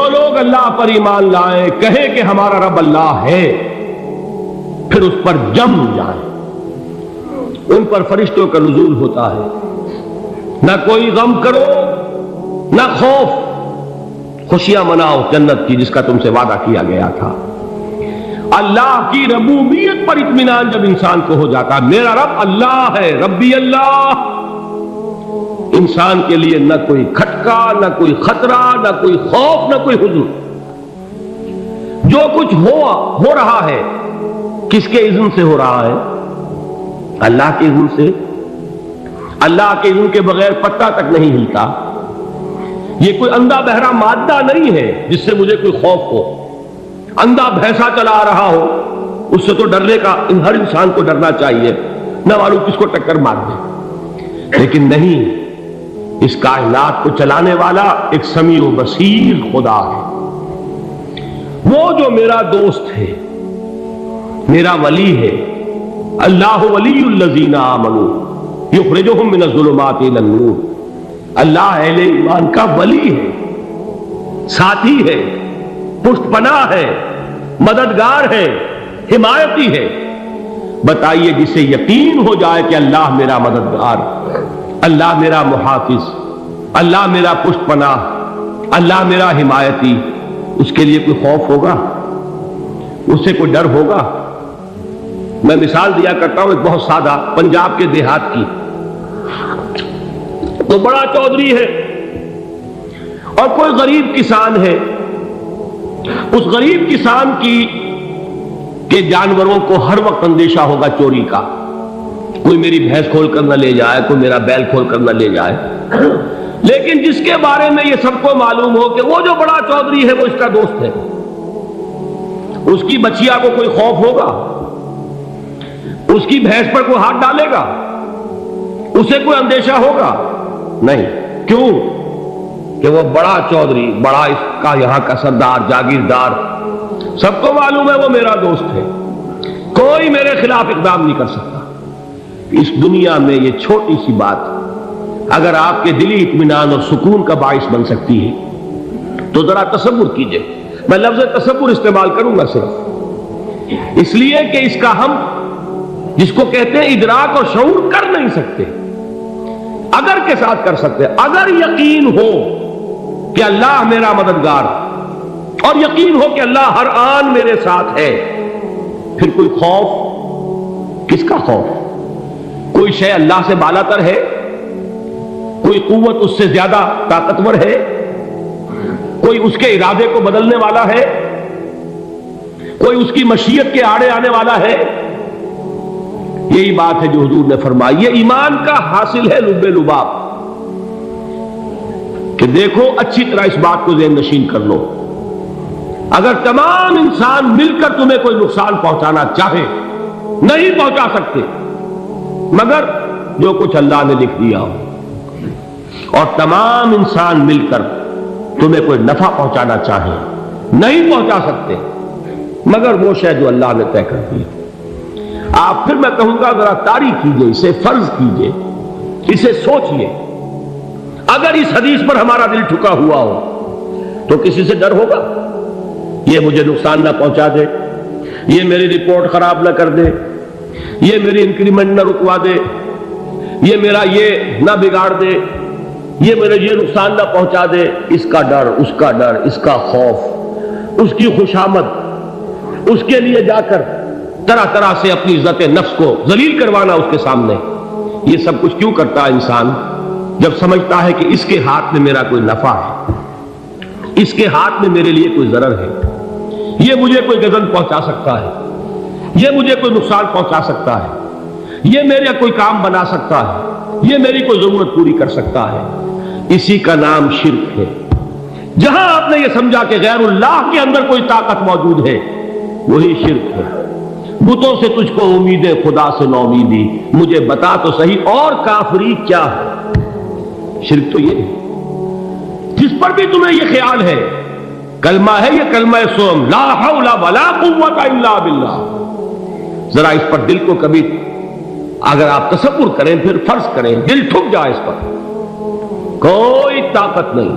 جو لوگ اللہ پر ایمان لائیں کہیں کہ ہمارا رب اللہ ہے، پھر اس پر جم جائیں، ان پر فرشتوں کا نزول ہوتا ہے، نہ کوئی غم کرو نہ خوف، خوشیاں مناؤ جنت کی جس کا تم سے وعدہ کیا گیا تھا۔ اللہ کی ربوبیت پر اطمینان جب انسان کو ہو جاتا، میرا رب اللہ ہے، ربی اللہ، انسان کے لیے نہ کوئی کھٹکا، نہ کوئی خطرہ، نہ کوئی خوف، نہ کوئی حزن۔ جو کچھ ہو رہا ہے کس کے اذن سے ہو رہا ہے؟ اللہ کے اذن سے۔ اللہ کے اذن کے بغیر پتا تک نہیں ہلتا۔ یہ کوئی اندھا بہرا مادہ نہیں ہے جس سے مجھے کوئی خوف ہو۔ اندھا بھینسا چلا آ رہا ہو اس سے تو ڈرنے کا ہر انسان کو ڈرنا چاہیے، نہ معلوم کس کو ٹکر مار دے، لیکن نہیں، اس کائنات کو چلانے والا ایک سمیع و بصیر خدا ہے۔ وہ جو میرا دوست ہے، میرا ولی ہے، اللہ ولی الذین آمنوا یخرجہم من الظلمات الی النور، اللہ اہل ایمان کا ولی ہے، ساتھی ہے، پشت پناہ ہے، مددگار ہے، حمایتی ہے۔ بتائیے جسے یقین ہو جائے کہ اللہ میرا مددگار، اللہ میرا محافظ، اللہ میرا پشت پناہ، اللہ میرا حمایتی، اس کے لیے کوئی خوف ہوگا؟ اس سے کوئی ڈر ہوگا؟ میں مثال دیا کرتا ہوں ایک بہت سادہ، پنجاب کے دیہات کی۔ تو بڑا چودھری ہے اور کوئی غریب کسان ہے، اس غریب کسان کے جانوروں کو ہر وقت اندیشہ ہوگا چوری کا، کوئی میری بھینس کھول کر نہ لے جائے، کوئی میرا بیل کھول کر نہ لے جائے۔ لیکن جس کے بارے میں یہ سب کو معلوم ہو کہ وہ جو بڑا چودھری ہے وہ اس کا دوست ہے، اس کی بچیا کو کوئی خوف ہوگا؟ اس کی بھینس پر کوئی ہاتھ ڈالے گا؟ اسے کوئی اندیشہ ہوگا؟ نہیں۔ کیوں؟ کہ وہ بڑا چودھری، بڑا اس کا یہاں کا سردار، جاگیردار، سب کو معلوم ہے وہ میرا دوست ہے، کوئی میرے خلاف اقدام نہیں کر سکتا۔ اس دنیا میں یہ چھوٹی سی بات اگر آپ کے دلی اطمینان اور سکون کا باعث بن سکتی ہے تو ذرا تصور کیجئے۔ میں لفظ تصور استعمال کروں گا صرف اس لیے کہ اس کا ہم جس کو کہتے ہیں ادراک اور شعور کر نہیں سکتے، اگر کے ساتھ کر سکتے۔ اگر یقین ہو کہ اللہ میرا مددگار اور یقین ہو کہ اللہ ہر آن میرے ساتھ ہے، پھر کوئی خوف؟ کس کا خوف؟ کوئی شے اللہ سے بالا تر ہے؟ کوئی قوت اس سے زیادہ طاقتور ہے؟ کوئی اس کے ارادے کو بدلنے والا ہے؟ کوئی اس کی مشیت کے آڑے آنے والا ہے؟ یہی بات ہے جو حضور نے فرمائی، یہ ایمان کا حاصل ہے لب لباب، کہ دیکھو اچھی طرح اس بات کو ذہن نشین کر لو، اگر تمام انسان مل کر تمہیں کوئی نقصان پہنچانا چاہے نہیں پہنچا سکتے، مگر جو کچھ اللہ نے لکھ دیا ہو، اور تمام انسان مل کر تمہیں کوئی نفع پہنچانا چاہے نہیں پہنچا سکتے، مگر وہ شے جو اللہ نے طے کر دی۔ آپ پھر میں کہوں گا ذرا طاری کیجئے، اسے فرض کیجئے، اسے سوچئے، اگر اس حدیث پر ہمارا دل ٹھکا ہوا ہو تو کسی سے ڈر ہوگا؟ یہ مجھے نقصان نہ پہنچا دے، یہ میری رپورٹ خراب نہ کر دے، یہ میری انکریمنٹ نہ رکوا دے، یہ میرا یہ نہ بگاڑ دے، یہ میرے یہ نقصان نہ پہنچا دے، اس کا ڈر، اس کا ڈر، اس کا خوف، اس کی خوشامد، اس کے لیے جا کر طرح طرح سے اپنی عزت نفس کو ذلیل کروانا اس کے سامنے۔ یہ سب کچھ کیوں کرتا ہے انسان؟ جب سمجھتا ہے کہ اس کے ہاتھ میں میرا کوئی نفع ہے، اس کے ہاتھ میں میرے لیے کوئی ضرر ہے، یہ مجھے کوئی غضب پہنچا سکتا ہے، یہ مجھے کوئی نقصان پہنچا سکتا ہے، یہ میرا کوئی کام بنا سکتا ہے، یہ میری کوئی ضرورت پوری کر سکتا ہے، اسی کا نام شرک ہے۔ جہاں آپ نے یہ سمجھا کہ غیر اللہ کے اندر کوئی طاقت موجود ہے، وہی شرک ہے۔ بتوں سے تجھ کو امید خدا سے نو امیدی، مجھے بتا تو صحیح اور کافری کیا ہے؟ شرک تو یہ ہے جس پر بھی تمہیں یہ خیال ہے، کلمہ ہے یہ کلمہ سوم، لا حول ولا قوت الا باللہ، ذرا اس پر دل کو کبھی اگر آپ تصور کریں، پھر فرض کریں، دل ٹھک جائے اس پر، کوئی طاقت نہیں۔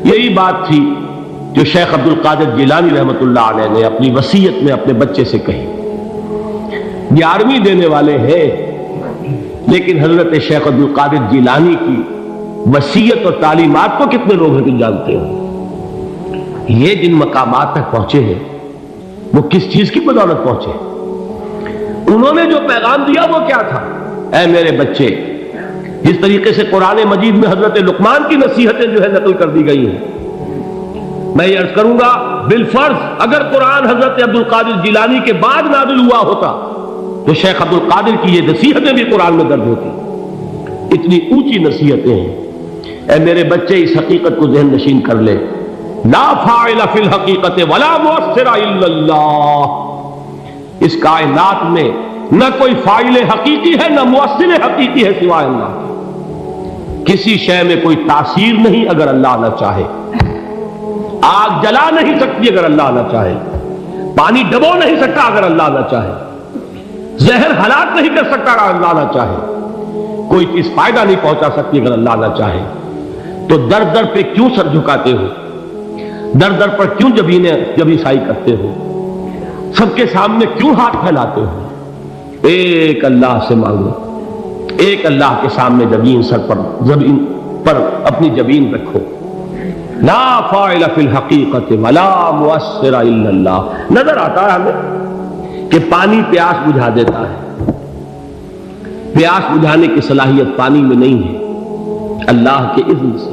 یہی بات تھی جو شیخ عبد القادر جیلانی رحمۃ اللہ علیہ نے اپنی وصیت میں اپنے بچے سے کہی. 11ویں دینے والے ہیں، لیکن حضرت شیخ عبد القادر جیلانی کی وصیت اور تعلیمات کو کتنے لوگ ہیں جانتے ہو؟ یہ جن مقامات تک پہنچے ہیں وہ کس چیز کی بدولت پہنچے؟ انہوں نے جو پیغام دیا وہ کیا تھا؟ اے میرے بچے، جس طریقے سے قرآن مجید میں حضرت لقمان کی نصیحتیں جو ہے نقل کر دی گئی ہیں، میں یہ عرض کروں گا بالفرض اگر قرآن حضرت عبد القادر جیلانی کے بعد نازل ہوا ہوتا تو شیخ عبد القادر کی یہ نصیحتیں بھی قرآن میں درج ہوتی. اتنی اونچی نصیحتیں ہیں. اے میرے بچے، اس حقیقت کو ذہن نشین کر لے، لا فاعل فی الحقیقت ولا مؤثر الا اللہ. اس کائنات میں نہ کوئی فاعل حقیقی ہے نہ مؤثر حقیقی ہے سوائے اللہ. کسی شے میں کوئی تاثیر نہیں اگر اللہ نہ چاہے. آگ جلا نہیں سکتی اگر اللہ نہ چاہے. پانی ڈبو نہیں سکتا اگر اللہ نہ چاہے. زہر ہلاک نہیں کر سکتا اگر اللہ نہ چاہے. کوئی چیز فائدہ نہیں پہنچا سکتی اگر اللہ نہ چاہے. تو در در پہ کیوں سر جھکاتے ہو؟ در در پر کیوں جبیں سائی کرتے ہو؟ سب کے سامنے کیوں ہاتھ پھیلاتے ہو؟ ایک اللہ سے مانگو، ایک اللہ کے سامنے زمین پر اپنی جبین رکھو. لا فاعل فی الحقیقت ولا مؤثر الا اللہ. نظر آتا ہے ہمیں کہ پانی پیاس بجھا دیتا ہے. پیاس بجھانے کی صلاحیت پانی میں نہیں ہے، اللہ کے اذن سے.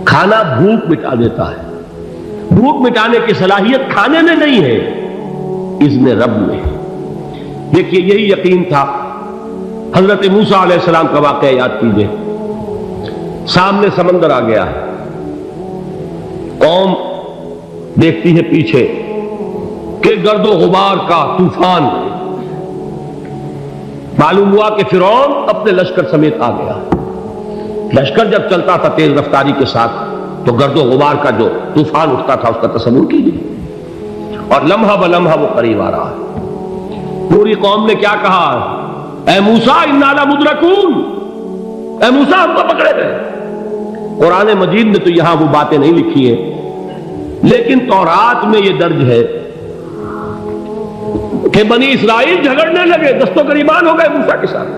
کھانا بھوک مٹا دیتا ہے. بھوک مٹانے کی صلاحیت کھانے میں نہیں ہے، اذن رب میں. دیکھیے یہی یقین تھا. حضرت موسیٰ علیہ السلام کا واقعہ یاد کیجئے. سامنے سمندر آ گیا ہے، قوم دیکھتی ہے پیچھے کہ گرد و غبار کا طوفان. معلوم ہوا کہ فرعون اپنے لشکر سمیت آ گیا. لشکر جب چلتا تھا تیز رفتاری کے ساتھ تو گرد و غبار کا جو طوفان اٹھتا تھا اس کا تصور کیجیے. اور لمحہ بلمحہ وہ قریب آ رہا ہے. پوری قوم نے کیا کہا؟ اے موسیٰ انا لمدرکون، اے موسیٰ ہم کو پکڑے گئے. قرآن مجید میں تو یہاں وہ باتیں نہیں لکھی ہیں، لیکن تورات میں یہ درج ہے کہ بنی اسرائیل جھگڑنے لگے، دست و گریبان ہو گئے موسیٰ کے ساتھ.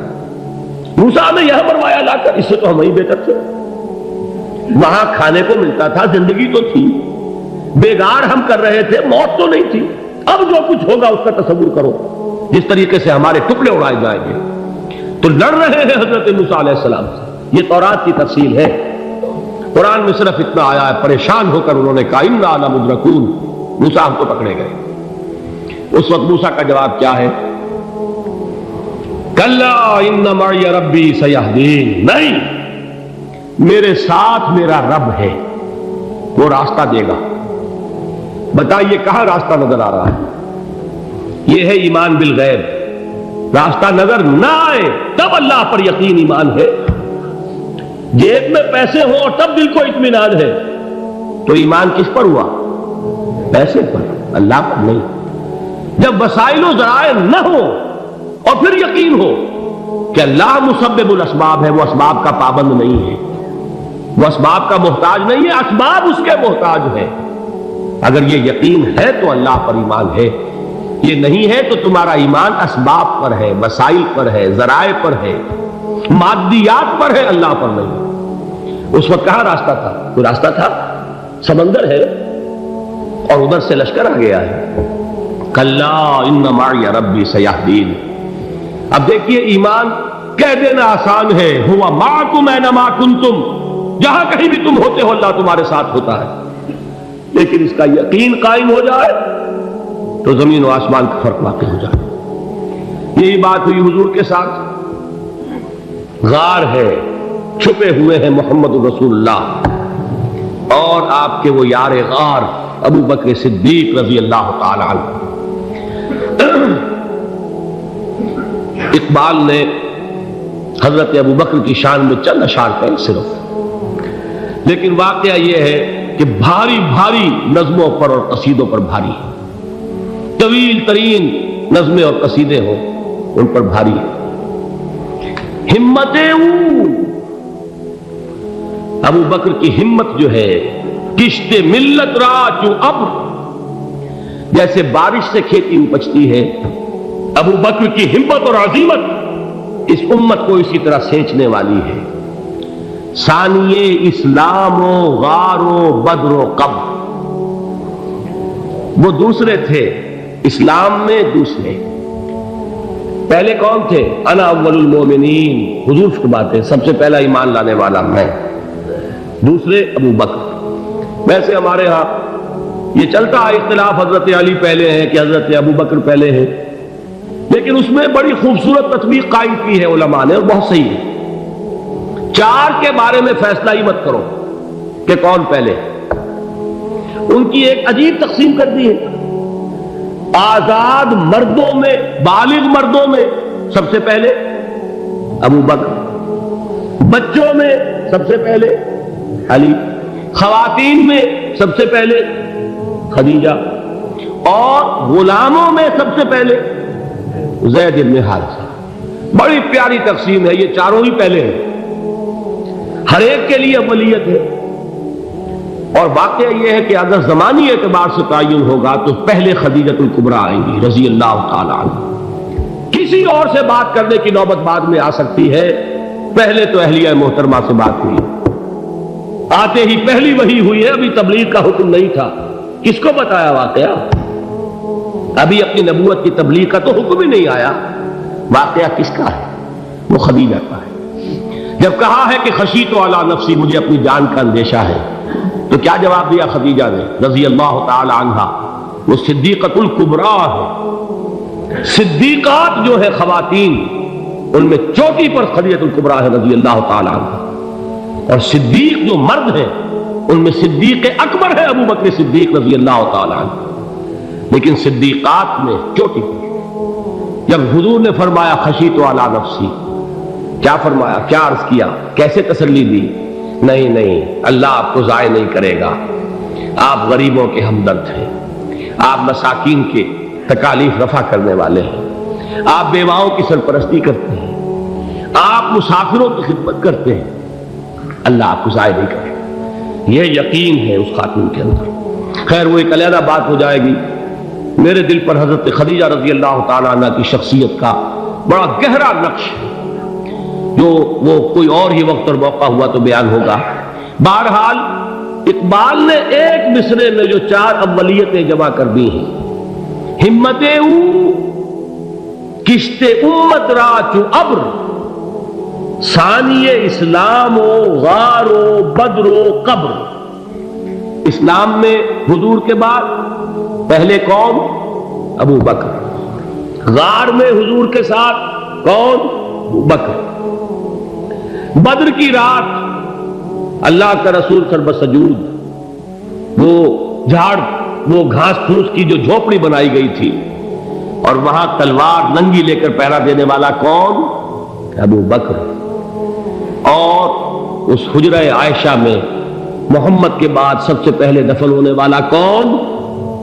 موسیٰ نے یہاں مروایا لا کر، اس سے تو ہم ہی بہتر تھے. وہاں کھانے کو ملتا تھا، زندگی تو تھی، بیگار ہم کر رہے تھے، موت تو نہیں تھی. اب جو کچھ ہوگا اس کا تصور کرو، جس طریقے سے ہمارے ٹکڑے اڑائے جائیں گے. تو لڑ رہے ہیں حضرت موسیٰ علیہ السلام سے. یہ تورات کی تفصیل ہے. قرآن میں صرف اتنا آیا ہے، پریشان ہو کر انہوں نے کہا انا لمدرکون، موسیٰ ہم کو پکڑے گئے. اس وقت موسیٰ کا جواب کیا ہے؟ کلا ان معی ربی سیہدین. نہیں، میرے ساتھ میرا رب ہے، وہ راستہ دے گا. بتائیے کہاں راستہ نظر آ رہا ہے؟ یہ ہے ایمان بالغیب. راستہ نظر نہ آئے تب اللہ پر یقین ایمان ہے. جیب میں پیسے ہوں اور تب دل کو اطمینان ہے تو ایمان کس پر ہوا؟ پیسے پر، اللہ پر نہیں. جب وسائل و ذرائع نہ ہو اور پھر یقین ہو کہ اللہ مسبب الاسباب ہے، وہ اسباب کا پابند نہیں ہے، وہ اسباب کا محتاج نہیں ہے، اسباب اس کے محتاج ہے. اگر یہ یقین ہے تو اللہ پر ایمان ہے. یہ نہیں ہے تو تمہارا ایمان اسباب پر ہے، وسائل پر ہے، ذرائع پر ہے، مادیات پر ہے، اللہ پر نہیں. اس وقت کہاں راستہ تھا؟ کوئی راستہ تھا؟ سمندر ہے اور ادھر سے لشکر آ گیا ہے. کلا ان معی ربی سیہدین. اب دیکھیے ایمان کہہ دینا آسان ہے، ہوا معکم اینما کنتم، جہاں کہیں بھی تم ہوتے ہو اللہ تمہارے ساتھ ہوتا ہے. لیکن اس کا یقین قائم ہو جائے تو زمین و آسمان کا فرق واقع ہو جائے. یہی بات ہوئی حضور کے ساتھ. غار ہے، چھپے ہوئے ہیں محمد رسول اللہ اور آپ کے وہ یار غار ابو بکر صدیق رضی اللہ تعالی عنہ. اقبال نے حضرت ابو بکر کی شان میں چند اشعار کہیں صرف، لیکن واقعہ یہ ہے کہ بھاری بھاری نظموں پر اور قصیدوں پر بھاری ہے. طویل ترین نظمیں اور قصیدے ہوں ان پر بھاری ہے. ہمتیں ابو بکر کی ہمت جو ہے کشت ملت را چو ابر، جیسے بارش سے کھیتی اپجتی ہے، ابو بکر کی ہمت اور عزیمت اس امت کو اسی طرح سینچنے والی ہے۔ ثانیے اسلام و غار و بدر و قبر، وہ دوسرے تھے اسلام میں، دوسرے پہلے کون تھے؟ انا اول المومنین، حضور کی بات ہے، سب سے پہلا ایمان لانے والا میں، دوسرے ابو بکر۔ ویسے ہمارے ہاں یہ چلتا ہے اختلاف، حضرت علی پہلے ہیں کہ حضرت ابو بکر پہلے ہیں، لیکن اس میں بڑی خوبصورت تطبیق قائم کی ہے علماء نے، اور بہت صحیح ہے۔ چار کے بارے میں فیصلہ ہی مت کرو کہ کون پہلے، ان کی ایک عجیب تقسیم کر دی ہے۔ آزاد مردوں میں، بالغ مردوں میں سب سے پہلے ابو بکر، بچوں میں سب سے پہلے علی، خواتین میں سب سے پہلے خدیجہ، اور غلاموں میں سب سے پہلے زید بن حارثہ۔ بڑی پیاری تقسیم ہے، یہ چاروں ہی پہلے ہیں، ہر ایک کے لیے اولیت ہے۔ اور واقعہ یہ ہے کہ اگر زمانی اعتبار سے تعین ہوگا تو پہلے خدیجۃ الکبریٰ آئیں گی رضی اللہ تعالی عنہ، کسی اور سے بات کرنے کی نوبت بعد میں آ سکتی ہے، پہلے تو اہلیہ محترمہ سے بات ہوئی، آتے ہی پہلی وحی ہوئی ہے، ابھی تبلیغ کا حکم نہیں تھا، کس کو بتایا واقعہ؟ ابھی اپنی نبوت کی تبلیغ کا تو حکم ہی نہیں آیا، واقعہ کس کا ہے؟ وہ خدیجہ کا ہے۔ جب کہا ہے کہ خشیت علی نفسی، مجھے اپنی جان کا اندیشہ ہے، تو کیا جواب دیا خدیجہ نے رضی اللہ تعالی عنہا؟ وہ صدیقۃ الکبریٰ ہے، صدیقات جو ہے خواتین ان میں چوٹی پر خدیجۃ الکبریٰ ہے رضی اللہ تعالی عنہا، اور صدیق جو مرد ہیں ان میں صدیق اکبر ہے ابو بکر صدیق رضی اللہ تعالی عنہ، لیکن صدیقات میں چوٹی پر۔ جب حضور نے فرمایا خشیت علی نفسی، کیا فرمایا، کیا عرض کیا، کیسے تسلی دی؟ نہیں نہیں، اللہ آپ کو ضائع نہیں کرے گا، آپ غریبوں کے ہمدرد ہیں، آپ مساکین کے تکالیف رفع کرنے والے ہیں، آپ بیواؤں کی سرپرستی کرتے ہیں، آپ مسافروں کی خدمت کرتے ہیں، اللہ آپ کو ضائع نہیں کرے گا، یہ یقین ہے اس خاتون کے اندر۔ خیر وہ ایک علیحدہ بات ہو جائے گی۔ میرے دل پر حضرت خدیجہ رضی اللہ تعالیٰ عنہ کی شخصیت کا بڑا گہرا نقش ہے، جو وہ کوئی اور ہی وقت اور موقع ہوا تو بیان ہوگا۔ بہرحال اقبال نے ایک مصرے میں جو چار اولیتیں جمع کر دی ہیں، ہمت او کشت امت را چو ابر، ثانی اسلام و غار و بدر و قبر۔ اسلام میں حضور کے بعد پہلے کون؟ ابو بکر۔ غار میں حضور کے ساتھ کون؟ ابو بکر۔ بدر کی رات اللہ کا رسول سرب سجود، وہ جھاڑ، وہ گھاس پھوس کی جو جھوپڑی بنائی گئی تھی، اور وہاں تلوار ننگی لے کر پہرا دینے والا کون؟ ابو بکر۔ اور اس حجرہ عائشہ میں محمد کے بعد سب سے پہلے دفن ہونے والا کون؟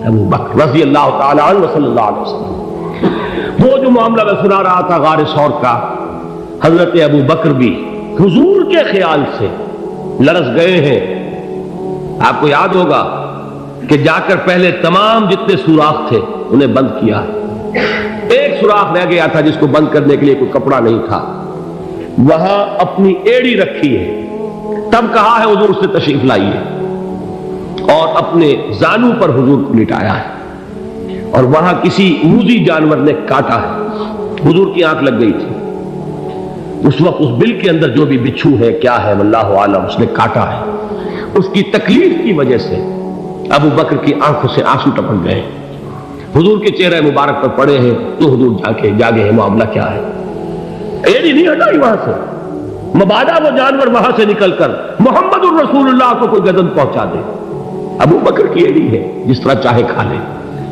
ابو بکر رضی اللہ تعالی عنہ صلی اللہ علیہ وسلم۔ وہ جو معاملہ میں سنا رہا تھا غار ثور کا، حضرت ابو بکر بھی حضور کے خیال سے لرز گئے ہیں۔ آپ کو یاد ہوگا کہ جا کر پہلے تمام جتنے سوراخ تھے انہیں بند کیا، ایک سوراخ رہ گیا تھا جس کو بند کرنے کے لیے کوئی کپڑا نہیں تھا، وہاں اپنی ایڑی رکھی ہے، تب کہا ہے حضور سے تشریف لائیے، اور اپنے زانو پر حضور کو لٹایا ہے، اور وہاں کسی موذی جانور نے کاٹا ہے، حضور کی آنکھ لگ گئی تھی، اس وقت اس بل کے اندر جو بھی بچھو ہے کیا ہے واللہ عالم، اس نے کاٹا ہے، اس کی تکلیف کی وجہ سے ابو بکر کی آنکھوں سے آنسو ٹپک گئے، حضور کے چہرے مبارک پر پڑے ہیں، تو حضور جاگے ہیں، معاملہ کیا ہے؟ ایڑی نہیں ہٹائی وہاں سے، مبادا وہ جانور وہاں سے نکل کر محمد الرسول اللہ کو کوئی گزن پہنچا دے، ابو بکر کی ایڑی ہے، جس طرح چاہے کھا لے،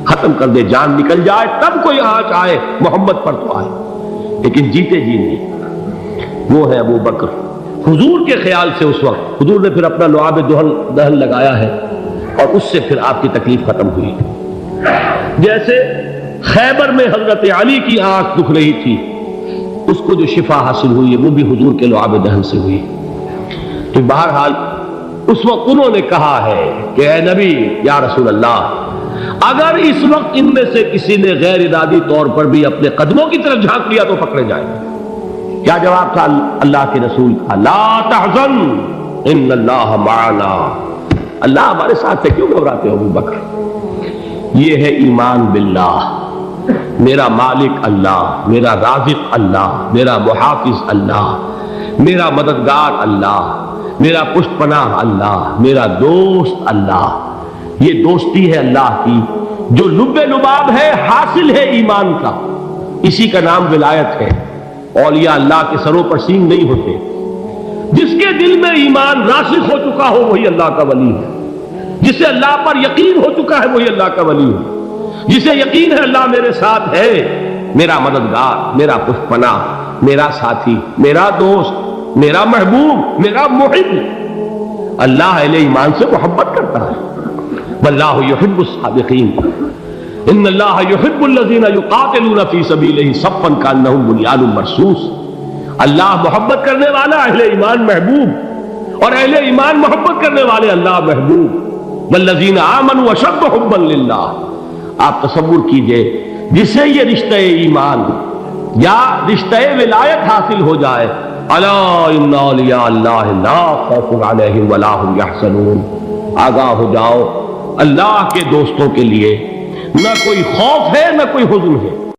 ختم کر دے، جان نکل جائے تب کوئی آنچ آئے، محمد پر تو آئے، لیکن جیتے جی نہیں۔ وہ ہے ابو بکر۔ حضور کے خیال سے اس وقت حضور نے پھر اپنا لعاب دہن لگایا ہے، اور اس سے پھر آپ کی تکلیف ختم ہوئی۔ جیسے خیبر میں حضرت علی کی آنکھ دکھ رہی تھی، اس کو جو شفا حاصل ہوئی ہے وہ بھی حضور کے لعاب دہن سے ہوئی۔ تو بہرحال اس وقت انہوں نے کہا ہے کہ اے نبی یا رسول اللہ، اگر اس وقت ان میں سے کسی نے غیر ارادی طور پر بھی اپنے قدموں کی طرف جھانک لیا تو پکڑے جائیں گے۔ کیا جواب تھا اللہ کے رسول کا؟ لا تحزن ان اللہ معنا، اللہ ہمارے ساتھ ہے، کیوں گھبراتے ہو ابو بکر؟ یہ ہے ایمان باللہ، میرا مالک اللہ، میرا رازق اللہ، میرا محافظ اللہ، میرا مددگار اللہ، میرا پشت پناہ اللہ، میرا دوست اللہ۔ یہ دوستی ہے اللہ کی جو لب لباب ہے، حاصل ہے ایمان کا، اسی کا نام ولایت ہے۔ اولیاء اللہ کے سروں پر سینگ نہیں ہوتے، جس کے دل میں ایمان راسخ ہو چکا ہو وہی اللہ کا ولی ہے، جسے اللہ پر یقین ہو چکا ہے وہی اللہ کا ولی ہے، جسے یقین ہے اللہ میرے ساتھ ہے، میرا مددگار، میرا پشت پناہ، میرا ساتھی، میرا دوست، میرا محبوب، میرا محب۔ اللہ اہل ایمان سے محبت کرتا ہے۔ واللہ یحب الصادقین، ان اللہ یحب الذین یقاتلون فی سبیلہ صفا کانہم بنیان مرصوص۔ اللہ محبت کرنے والا، اہل ایمان محبوب، اور اہل ایمان محبت کرنے والے اللہ محبوب۔ والذین آمنوا اشد حبا للہ۔ آپ تصور کیجئے جسے یہ رشتہ ایمان یا رشتہ ولایت حاصل ہو جائے، الا ان اولیاء اللہ لا خوف علیہم ولا هم یحزنون، آگاہ ہو جاؤ، اللہ کے دوستوں کے لیے نہ کوئی خوف ہے نہ کوئی حزن ہے۔